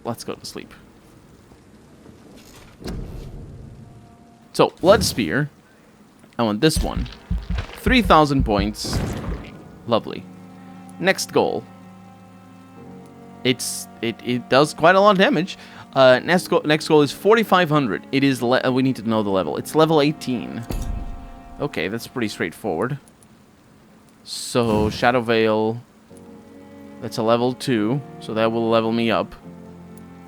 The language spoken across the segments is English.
let's go to sleep. So, Blood Spear. I want this one. 3,000 points. Lovely. Next goal. It does quite a lot of damage. Next goal is 4,500. It is we need to know the level. It's level 18. Okay, that's pretty straightforward. So Shadow Veil. That's a level 2, so that will level me up.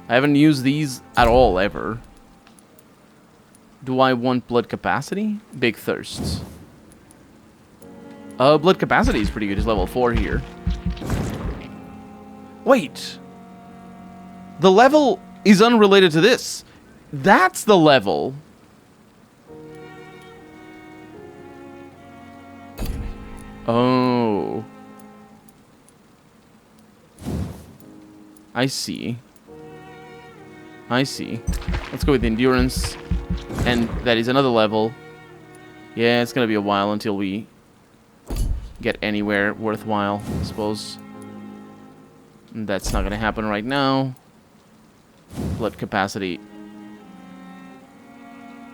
I haven't used these at all ever. Do I want blood capacity? Big thirsts. Blood capacity is pretty good. It's level 4 here. Wait. The level is unrelated to this. That's the level. Oh. I see. I see. Let's go with endurance. And that is another level. Yeah, it's gonna be a while until we get anywhere worthwhile, I suppose. And that's not gonna happen right now. Blood capacity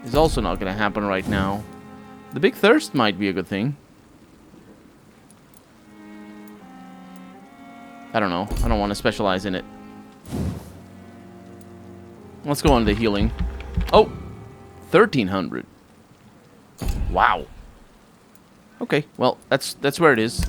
is also not gonna happen right now. The big thirst might be a good thing. I don't know. I don't want to specialize in it. Let's go on to healing. Oh! 1,300. Wow. Okay, well, that's where it is.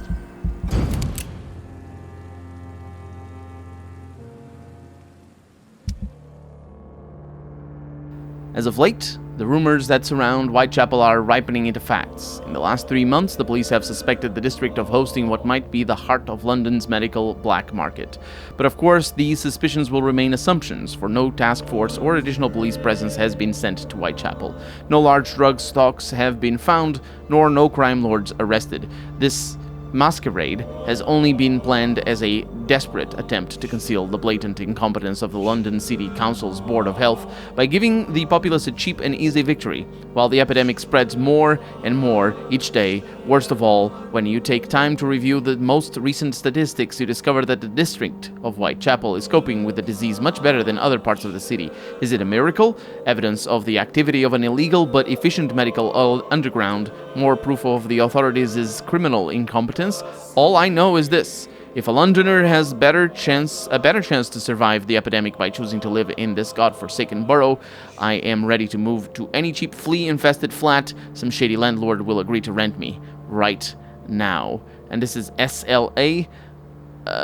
As of late, the rumors that surround Whitechapel are ripening into facts. In the last 3 months, the police have suspected the district of hosting what might be the heart of London's medical black market. But of course, these suspicions will remain assumptions, for no task force or additional police presence has been sent to Whitechapel. No large drug stocks have been found, nor no crime lords arrested. This masquerade has only been planned as a desperate attempt to conceal the blatant incompetence of the London City Council's Board of Health by giving the populace a cheap and easy victory, while the epidemic spreads more and more each day. Worst of all, when you take time to review the most recent statistics, you discover that the district of Whitechapel is coping with the disease much better than other parts of the city. Is it a miracle? Evidence of the activity of an illegal but efficient medical underground? More proof of the authorities' criminal incompetence? All I know is this. If a Londoner has a better chance to survive the epidemic by choosing to live in this godforsaken borough, I am ready to move to any cheap flea-infested flat some shady landlord will agree to rent me right now. And this is SLA,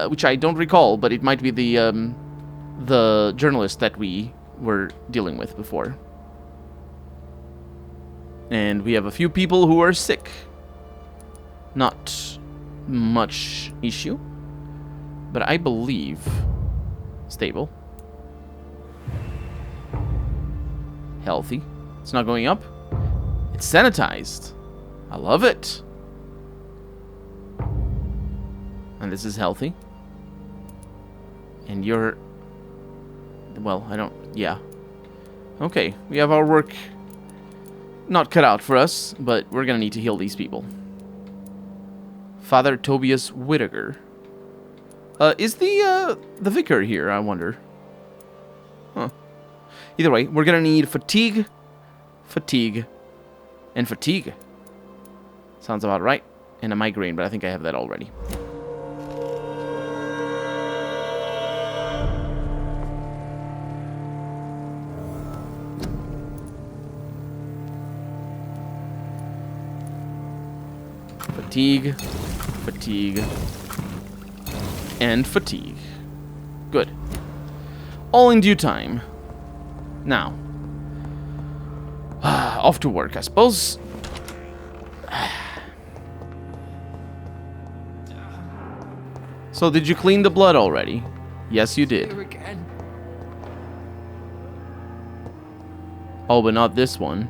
which I don't recall, but it might be the journalist that we were dealing with before. And we have a few people who are sick. Not much issue, but I believe stable, healthy. It's not going up. It's sanitized. I love it. And this is healthy. And you're, well, I don't, yeah. Okay, we have our work not cut out for us, but we're gonna need to heal these people. Father Tobias Whittaker. Is the vicar here, I wonder? Huh. Either way, we're gonna need fatigue, and fatigue. Sounds about right. And a migraine, but I think I have that already. Fatigue, and fatigue. Good. All in due time. Now, off to work, I suppose. So, did you clean the blood already? Yes, you did. Oh, but not this one.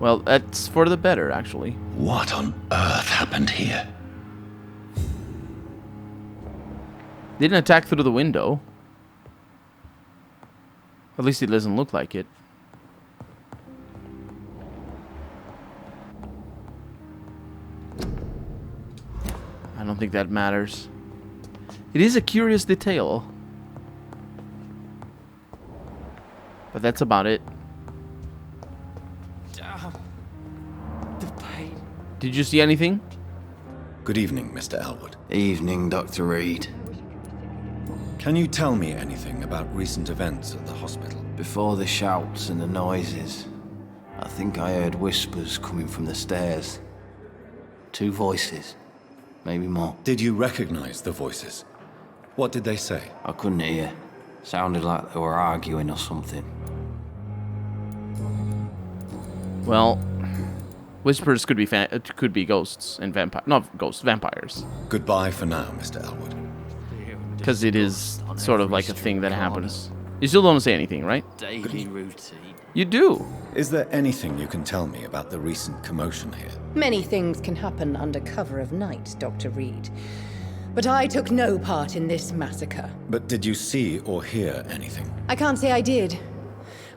Well, that's for the better, actually. What on earth happened here? Didn't attack through the window. At least it doesn't look like it. I don't think that matters. It is a curious detail. But that's about it. The pain. Did you see anything? Good evening, Mr. Elwood. Evening, Dr. Reed. Can you tell me anything about recent events at the hospital? Before the shouts and the noises, I think I heard whispers coming from the stairs. 2 voices, maybe more. Did you recognize the voices? What did they say? I couldn't hear. Sounded like they were arguing or something. Well, whispers could be ghosts and vampires. Goodbye for now, Mr. Elwood. Because it is sort of like a thing that happens. You still don't say anything, right? Daily routine. You do. Is there anything you can tell me about the recent commotion here? Many things can happen under cover of night, Dr. Reed. But I took no part in this massacre. But did you see or hear anything? I can't say I did.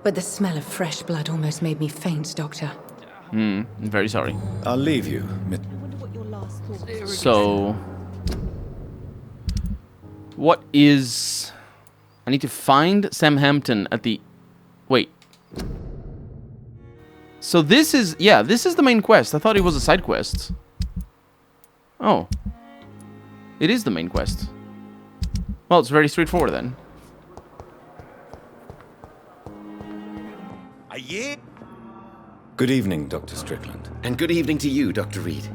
But the smell of fresh blood almost made me faint, Doctor. I'm very sorry. I'll leave you, Miss... So, what is... I need to find Sam Hampton at the... Wait. So this is... Yeah, this is the main quest. I thought it was a side quest. Oh. It is the main quest. Well, it's very straightforward then. Good evening, Dr. Strickland. And good evening to you, Dr. Reed.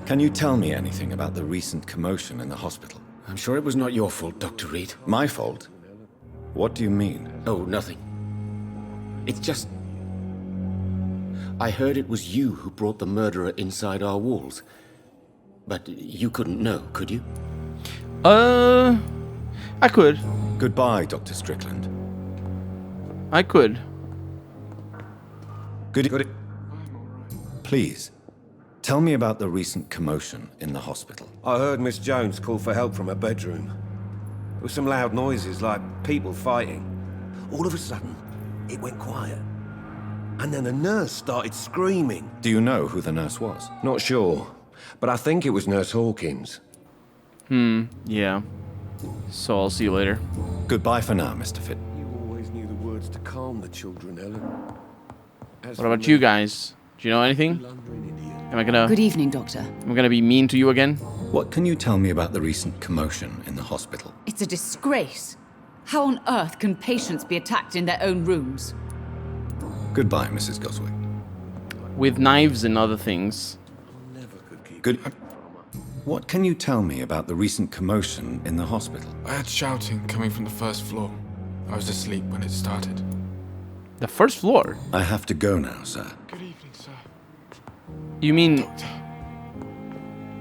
Can you tell me anything about the recent commotion in the hospital? I'm sure it was not your fault, Dr. Reed. My fault? What do you mean? Oh, nothing. It's just... I heard it was you who brought the murderer inside our walls. But you couldn't know, could you? I could. Goodbye, Dr. Strickland. I could. Good. Please, tell me about the recent commotion in the hospital. I heard Miss Jones call for help from her bedroom. There were some loud noises, like people fighting. All of a sudden, it went quiet. And then the nurse started screaming. Do you know who the nurse was? Not sure, but I think it was Nurse Hawkins. Yeah. So I'll see you later. Goodbye for now, Mr. Fit. You always knew the words to calm the children, Ellen. What about you guys? Do you know anything? Am I gonna... Good evening, Doctor. Am I gonna be mean to you again? What can you tell me about the recent commotion in the hospital? It's a disgrace. How on earth can patients be attacked in their own rooms? Goodbye, Mrs. Goswick. With knives and other things. Good. What can you tell me about the recent commotion in the hospital? I had shouting coming from the first floor. I was asleep when it started. The first floor? I have to go now, sir. Good evening, sir. You mean...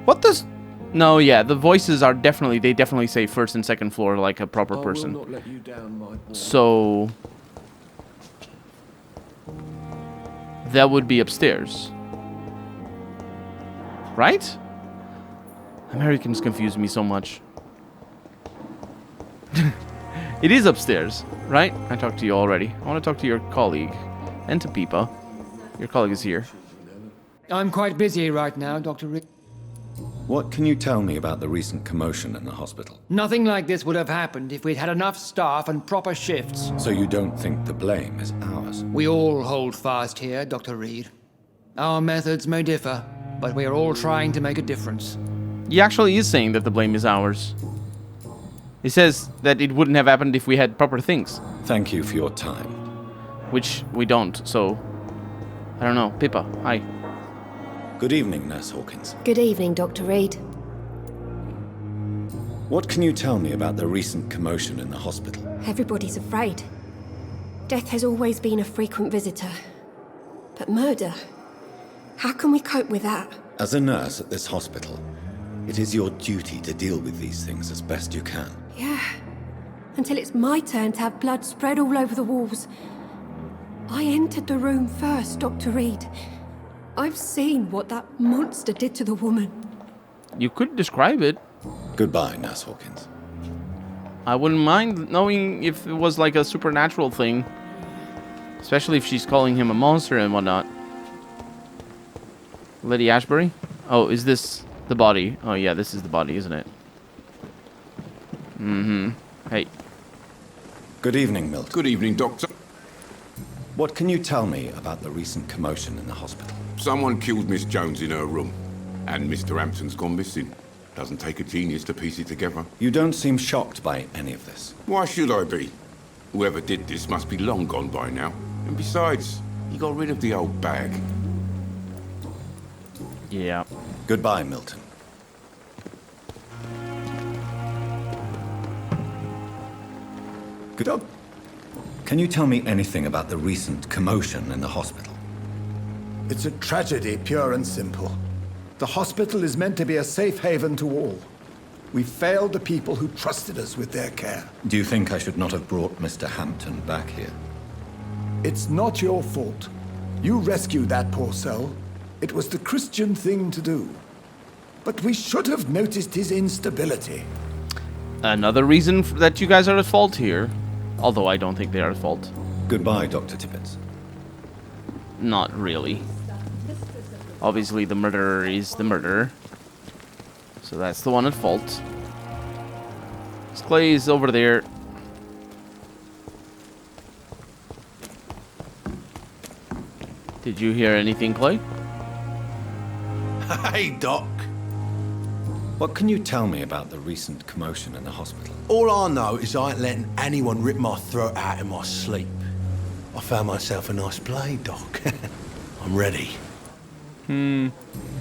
What does... No, yeah, the voices are definitely... They definitely say first and second floor like a proper person. I will not let you down, my boy. So... That would be upstairs. Right? Americans confuse me so much. It is upstairs, right? I talked to you already. I want to talk to your colleague. And to Peepa. Your colleague is here. I'm quite busy right now, Dr. Reed. What can you tell me about the recent commotion in the hospital? Nothing like this would have happened if we'd had enough staff and proper shifts. So you don't think the blame is ours? We all hold fast here, Dr. Reed. Our methods may differ, but we are all trying to make a difference. He actually is saying that the blame is ours. He says that it wouldn't have happened if we had proper things. Thank you for your time. Which we don't, so... I don't know. Pippa, hi. Good evening, Nurse Hawkins. Good evening, Dr. Reed. What can you tell me about the recent commotion in the hospital? Everybody's afraid. Death has always been a frequent visitor. But murder? How can we cope with that? As a nurse at this hospital, it is your duty to deal with these things as best you can. Yeah. Until it's my turn to have blood spread all over the walls. I entered the room first, Dr. Reed. I've seen what that monster did to the woman. You could describe it. Goodbye, Nurse Hawkins. I wouldn't mind knowing if it was like a supernatural thing. Especially if she's calling him a monster and whatnot. Lady Ashbury? Oh, is this the body? Oh yeah, this is the body, isn't it? Mm-hmm. Hey. Good evening, Milton. Good evening, Doctor. What can you tell me about the recent commotion in the hospital? Someone killed Miss Jones in her room, and Mr. Hampton's gone missing. Doesn't take a genius to piece it together. You don't seem shocked by any of this. Why should I be? Whoever did this must be long gone by now. And besides, he got rid of the old bag. Yeah. Goodbye, Milton. Good. Can you tell me anything about the recent commotion in the hospital? It's a tragedy, pure and simple. The hospital is meant to be a safe haven to all. We failed the people who trusted us with their care. Do you think I should not have brought Mr. Hampton back here? It's not your fault. You rescued that poor soul. It was the Christian thing to do. But we should have noticed his instability. Another reason that you guys are at fault here. Although I don't think they are at fault. Goodbye, Dr. Tippett. Not really. Obviously, the murderer is the murderer. So that's the one at fault. Clay is over there. Did you hear anything, Clay? Hey, Doc. What can you tell me about the recent commotion in the hospital? All I know is I ain't letting anyone rip my throat out in my sleep. I found myself a nice blade, Doc. I'm ready.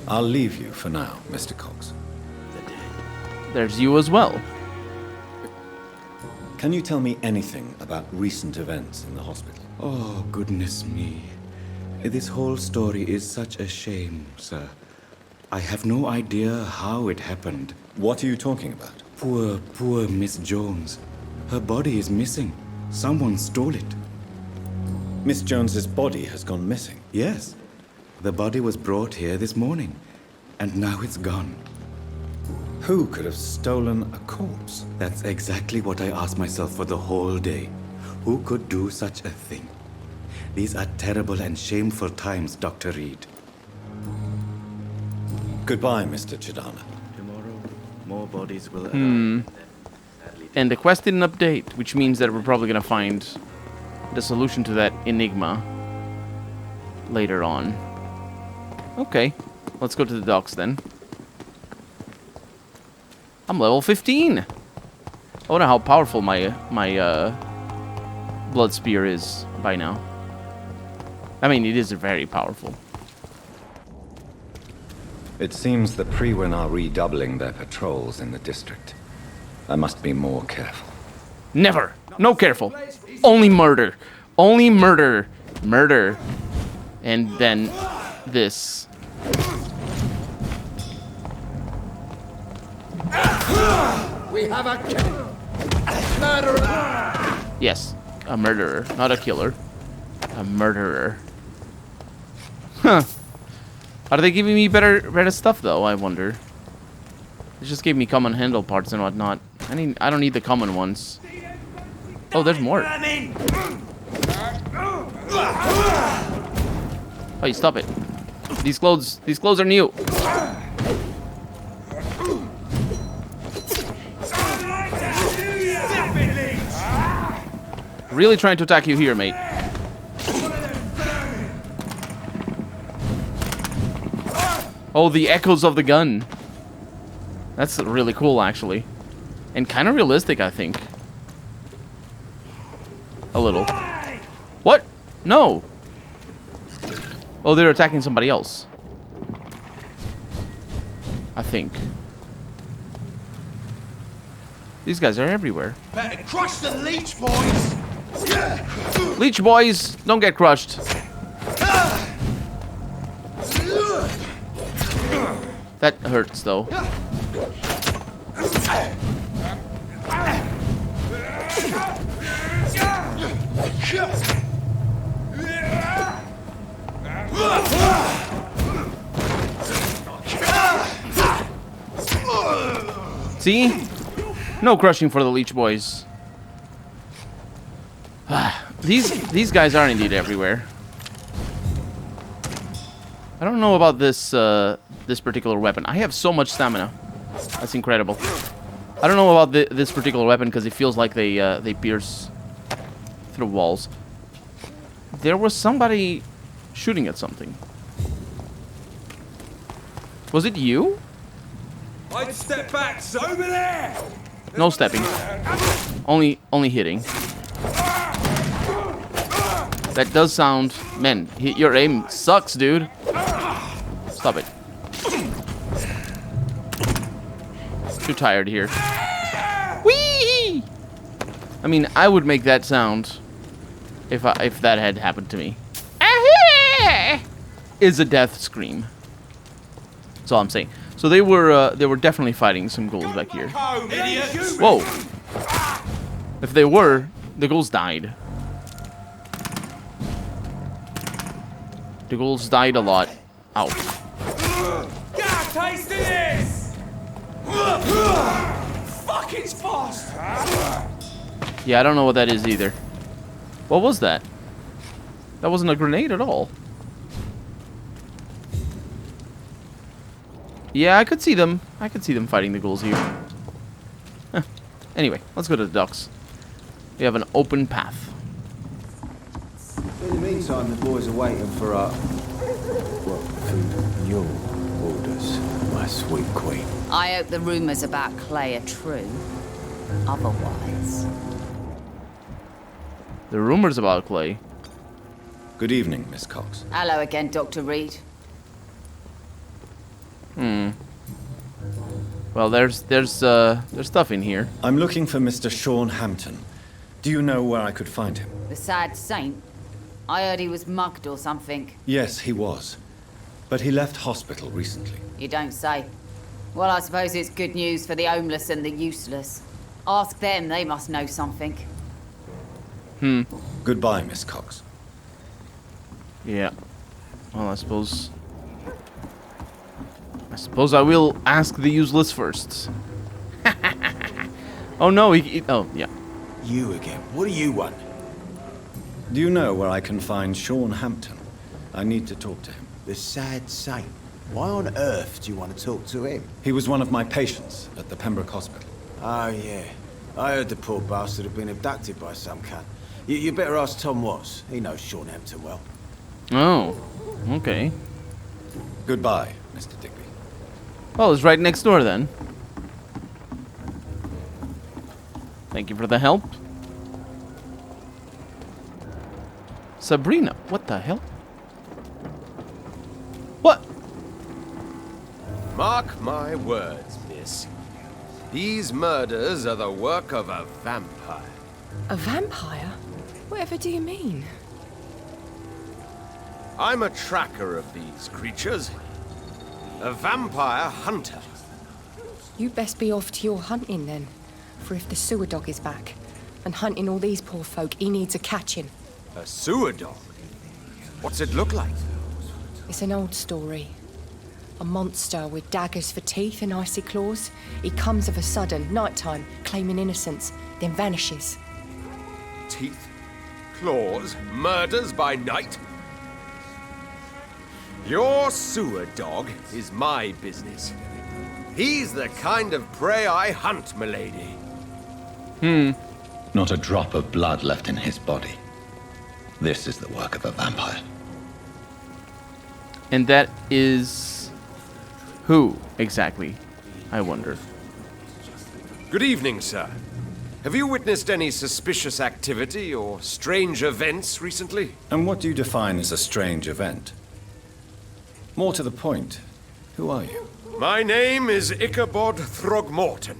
I'll leave you for now, Mr. Cox. There's you as well. Can you tell me anything about recent events in the hospital? Oh, goodness me. This whole story is such a shame, sir. I have no idea how it happened. What are you talking about? Poor Miss Jones. Her body is missing. Someone stole it. Miss Jones's body has gone missing? Yes. The body was brought here this morning, and now it's gone. Who could have stolen a corpse? That's exactly what I asked myself for the whole day. Who could do such a thing? These are terrible and shameful times, Dr. Reed. Goodbye, Mr. Chidana. Tomorrow, more bodies will arrive. And the quest didn't update, which means that we're probably gonna find the solution to that enigma later on. Okay, let's go to the docks then. I'm level 15. I wonder how powerful my blood spear is by now. I mean, it is very powerful. It seems the Priwen are redoubling their patrols in the district. I must be more careful. Never. No careful. Only murder. Only murder. Murder. And then this. We have a murderer! Yes, a murderer, not a killer. A murderer. Huh. Are they giving me better stuff though, I wonder? They just gave me common handle parts and whatnot. I don't need the common ones. Oh, there's more. Oh, you stop it. These clothes are new. Really trying to attack you here, mate. Oh, the echoes of the gun. That's really cool, actually. And kind of realistic, I think. A little. What? No. Oh, they're attacking somebody else. I think. These guys are everywhere. Better crush the leech, boys! Leech boys, don't get crushed. That hurts, though. See? No crushing for the leech boys. These guys are indeed everywhere. I don't know about this this particular weapon. I have so much stamina. That's incredible. I don't know about this particular weapon because it feels like they pierce the walls. There was somebody shooting at something. Was it you? I'd step back, so over there! No stepping. Only hitting. That does sound... Man, your aim sucks, dude. Stop it. Too tired here. Whee! I mean, I would make that sound if that had happened to me. Is a death scream. That's all I'm saying. So they were definitely fighting some ghouls back here. Whoa! If they were, the ghouls died. The ghouls died a lot. Ow. Get a taste of this! Fuck, it's fast! Yeah, I don't know what that is either. What was that? That wasn't a grenade at all. Yeah, I could see them. I could see them fighting the ghouls here. Huh. Anyway, let's go to the docks. We have an open path. In the meantime, the boys are waiting for our... well, for your orders, my sweet queen. I hope the rumours about Clay are true. Otherwise... The rumors about Clay. Good evening, Miss Cox. Hello again, Dr. Reed. Well, there's stuff in here. I'm looking for Mr. Sean Hampton. Do you know where I could find him? The sad saint? I heard he was mugged or something. Yes, he was. But he left hospital recently. You don't say. Well, I suppose it's good news for the homeless and the useless. Ask them, they must know something. Goodbye, Miss Cox. Yeah. Well, I suppose I will ask the useless first. Oh no, oh yeah. You again. What do you want? Do you know where I can find Sean Hampton? I need to talk to him. The sad saint. Why on earth do you want to talk to him? He was one of my patients at the Pembroke Hospital. Oh, yeah. I heard the poor bastard had been abducted by some cunt. You better ask Tom Watts. He knows Sean Hampton well. Oh, okay. Goodbye, Mr. Digby. Well, it's right next door then. Thank you for the help. Sabrina, what the hell? What? Mark my words, miss. These murders are the work of a vampire. A vampire? Whatever do you mean? I'm a tracker of these creatures. A vampire hunter. You best be off to your hunting then. For if the sewer dog is back and hunting all these poor folk, he needs a catching. A sewer dog? What's it look like? It's an old story. A monster with daggers for teeth and icy claws. He comes of a sudden, nighttime, claiming innocence, then vanishes. Teeth, claws, murders by night? Your sewer dog is my business. He's the kind of prey I hunt, milady. Not a drop of blood left in his body. This is the work of a vampire. And that is... who, exactly? I wonder. Good evening, sir. Have you witnessed any suspicious activity or strange events recently? And what do you define as a strange event? More to the point, who are you? My name is Ichabod Throgmorton,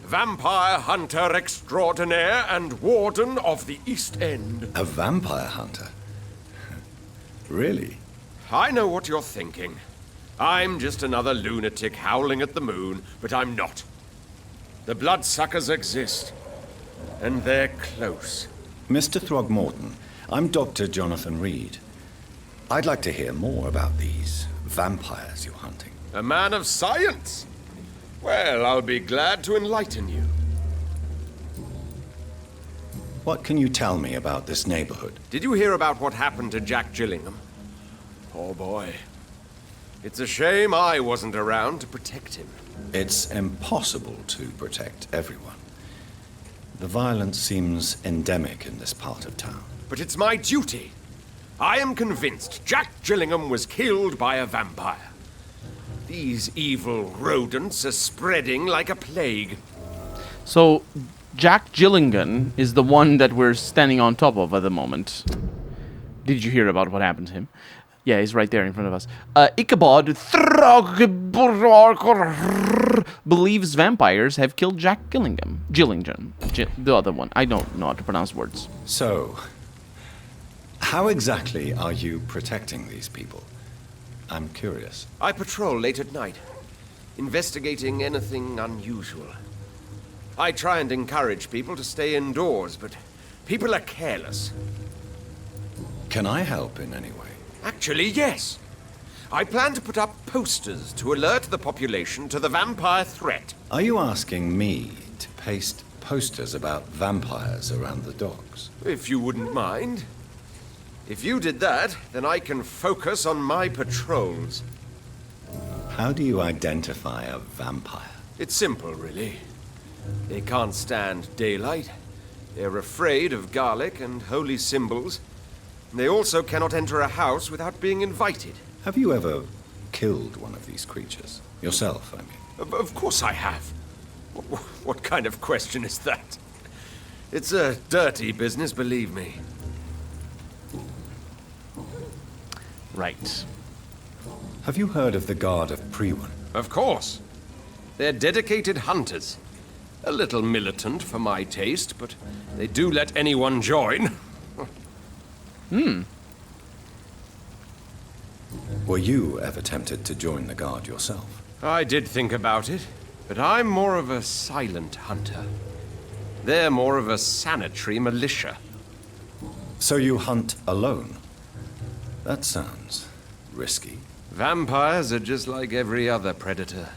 vampire hunter extraordinaire and warden of the East End. A vampire hunter? Really? I know what you're thinking. I'm just another lunatic howling at the moon, but I'm not. The bloodsuckers exist, and they're close. Mr. Throgmorton, I'm Dr. Jonathan Reed. I'd like to hear more about these vampires you're hunting. A man of science? Well, I'll be glad to enlighten you. What can you tell me about this neighborhood? Did you hear about what happened to Jack Gillingham? Oh boy. It's a shame I wasn't around to protect him. It's impossible to protect everyone. The violence seems endemic in this part of town. But it's my duty. I am convinced Jack Gillingham was killed by a vampire. These evil rodents are spreading like a plague. So, Jack Gillingham is the one that we're standing on top of at the moment. Did you hear about what happened to him? Yeah, he's right there in front of us. Ichabod believes vampires have killed Jack Gillingham. The other one. I don't know how to pronounce words. So, how exactly are you protecting these people? I'm curious. I patrol late at night, investigating anything unusual. I try and encourage people to stay indoors, but people are careless. Can I help in any way? Actually, yes. I plan to put up posters to alert the population to the vampire threat. Are you asking me to paste posters about vampires around the docks? If you wouldn't mind. If you did that, then I can focus on my patrols. How do you identify a vampire? It's simple, really. They can't stand daylight. They're afraid of garlic and holy symbols. They also cannot enter a house without being invited. Have you ever killed one of these creatures? Yourself, I mean. Of course I have. What kind of question is that? It's a dirty business, believe me. Right. Have you heard of the Guard of Priwen? Of course. They're dedicated hunters. A little militant for my taste, but they do let anyone join. Were you ever tempted to join the Guard yourself? I did think about it, but I'm more of a silent hunter. They're more of a sanitary militia. So you hunt alone? That sounds risky. Vampires are just like every other predator.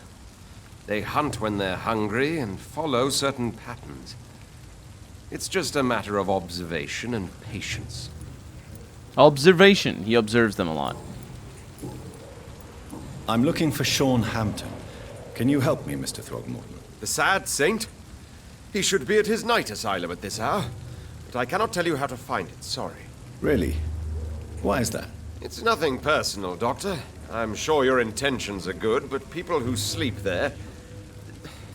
They hunt when they're hungry and follow certain patterns. It's just a matter of observation and patience. Observation. He observes them a lot. I'm looking for Sean Hampton. Can you help me, Mr. Throgmorton? The sad saint? He should be at his night asylum at this hour, but I cannot tell you how to find it, sorry. Really? Why is that? It's nothing personal, Doctor. I'm sure your intentions are good, but people who sleep there,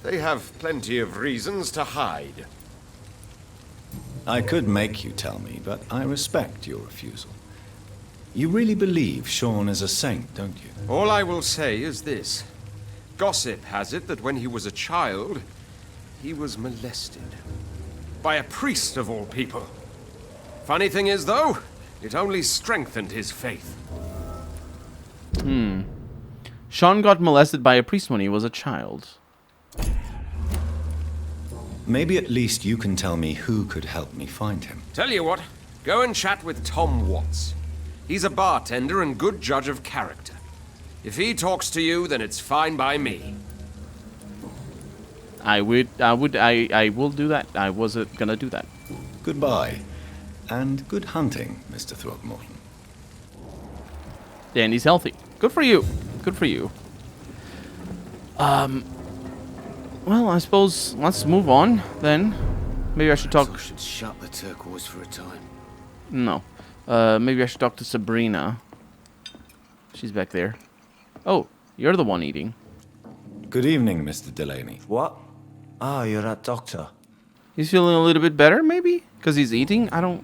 they have plenty of reasons to hide. I could make you tell me, but I respect your refusal. You really believe Sean is a saint, don't you? All I will say is this. Gossip has it that when he was a child, he was molested. By a priest of all people. Funny thing is, though, it only strengthened his faith. Sean got molested by a priest when he was a child. Maybe at least you can tell me who could help me find him. Tell you what, go and chat with Tom Watts. He's a bartender and good judge of character. If he talks to you, then it's fine by me. I will do that. I was gonna do that. Goodbye. And good hunting, Mr. Throgmorton. And he's healthy. Good for you. Good for you. Well, I suppose let's move on then. Maybe I should talk. I should shut the turquoise for a time. No. Maybe I should talk to Sabrina. She's back there. Oh, you're the one eating. Good evening, Mr. Delaney. What? Ah, you're that doctor. He's feeling a little bit better, maybe? Because he's eating? I don't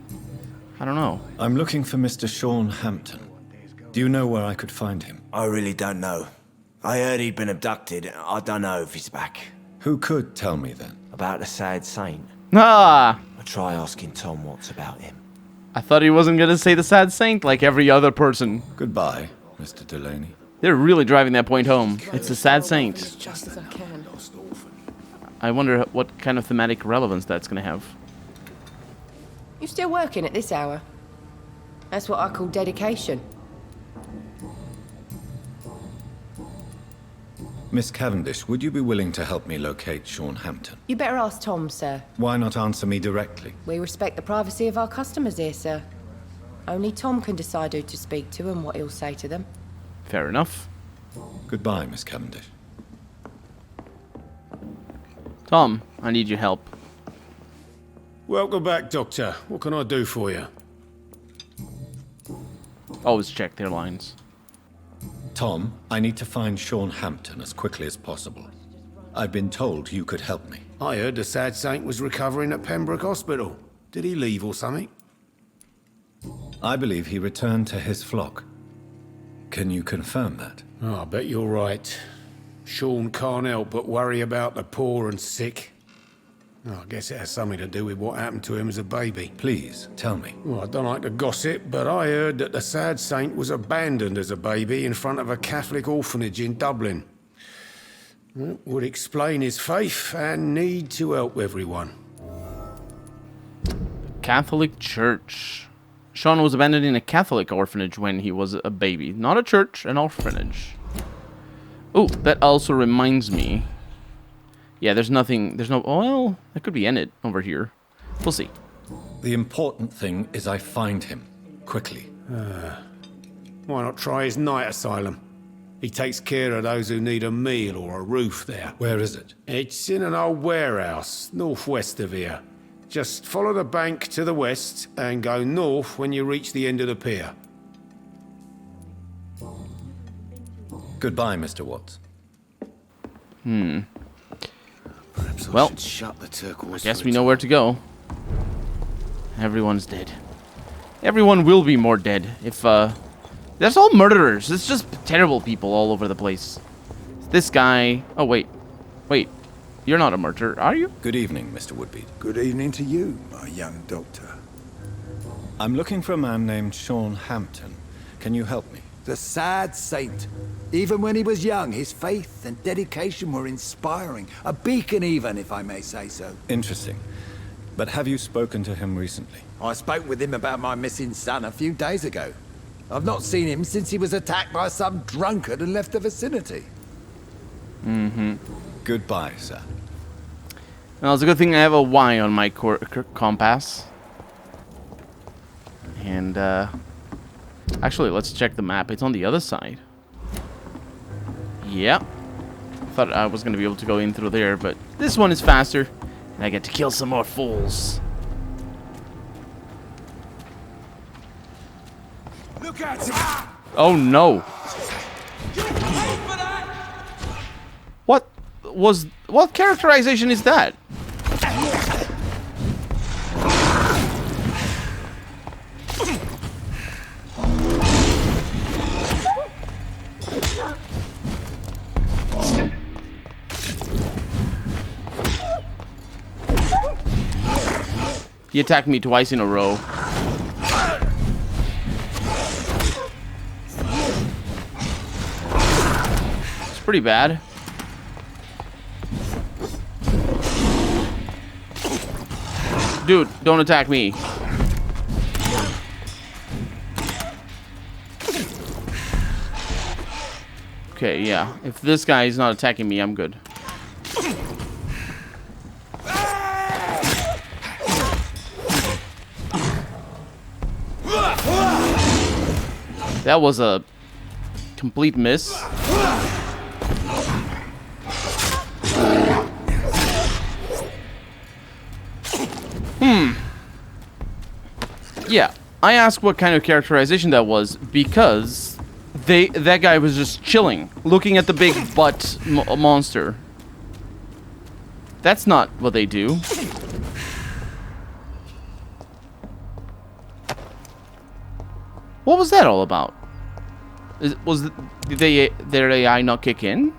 know. I'm looking for Mr. Sean Hampton. Do you know where I could find him? I really don't know. I heard he'd been abducted. I don't know if he's back. Who could tell me then? About the sad saint. Ah! I'll try asking Tom Watts about him. I thought he wasn't going to say the sad saint like every other person. Goodbye, Mr. Delaney. They're really driving that point home. It's the sad saint. As just as I can. I wonder what kind of thematic relevance that's going to have. You still working at this hour? That's what I call dedication. Miss Cavendish, would you be willing to help me locate Sean Hampton? You better ask Tom, sir. Why not answer me directly? We respect the privacy of our customers here, sir. Only Tom can decide who to speak to and what he'll say to them. Fair enough. Goodbye, Miss Cavendish. Tom, I need your help. Welcome back, Doctor. What can I do for you? Always check their lines. Tom, I need to find Sean Hampton as quickly as possible. I've been told you could help me. I heard the sad saint was recovering at Pembroke Hospital. Did he leave or something? I believe he returned to his flock. Can you confirm that? Oh, I bet you're right. Sean can't help but worry about the poor and sick. Oh, I guess it has something to do with what happened to him as a baby. Please, tell me. Well, I don't like to gossip, but I heard that the sad saint was abandoned as a baby in front of a Catholic orphanage in Dublin. It would explain his faith and need to help everyone. Catholic Church. Sean was abandoned in a Catholic orphanage when he was a baby. Not a church, an orphanage. Oh, that also reminds me. Yeah, there's nothing, there's no, well, that could be in it over here. We'll see. The important thing is I find him, quickly. Why not try his night asylum? He takes care of those who need a meal or a roof there. Where is it? It's in an old warehouse, northwest of here. Just follow the bank to the west and go north when you reach the end of the pier. Goodbye, Mr. Watts. Perhaps Well, I should shut the turquoise. Guess we know where to go. Everyone's dead. Everyone will be more dead if, There's all murderers. It's just terrible people all over the place. This guy... Oh, wait. Wait. You're not a murderer, are you? Good evening, Mr. Woodbead. Good evening to you, my young doctor. I'm looking for a man named Sean Hampton. Can you help me? The sad saint. Even when he was young, his faith and dedication were inspiring. A beacon even, if I may say so. Interesting. But have you spoken to him recently? I spoke with him about my missing son a few days ago. I've not seen him since he was attacked by some drunkard and left the vicinity. Goodbye, sir. Well, it's a good thing I have a Y on my compass. And, actually, let's check the map. It's on the other side. Yep. Thought I was going to be able to go in through there, but this one is faster. And I get to kill some more fools. Look at him! Oh, no. What characterization is that? He attacked me twice in a row. It's pretty bad. Dude, don't attack me. Okay, yeah. If this guy is not attacking me, I'm good. That was a complete miss. Yeah, I asked what kind of characterization that was because that guy was just chilling, looking at the big butt monster. That's not what they do. What was that all about? Did their AI not kick in?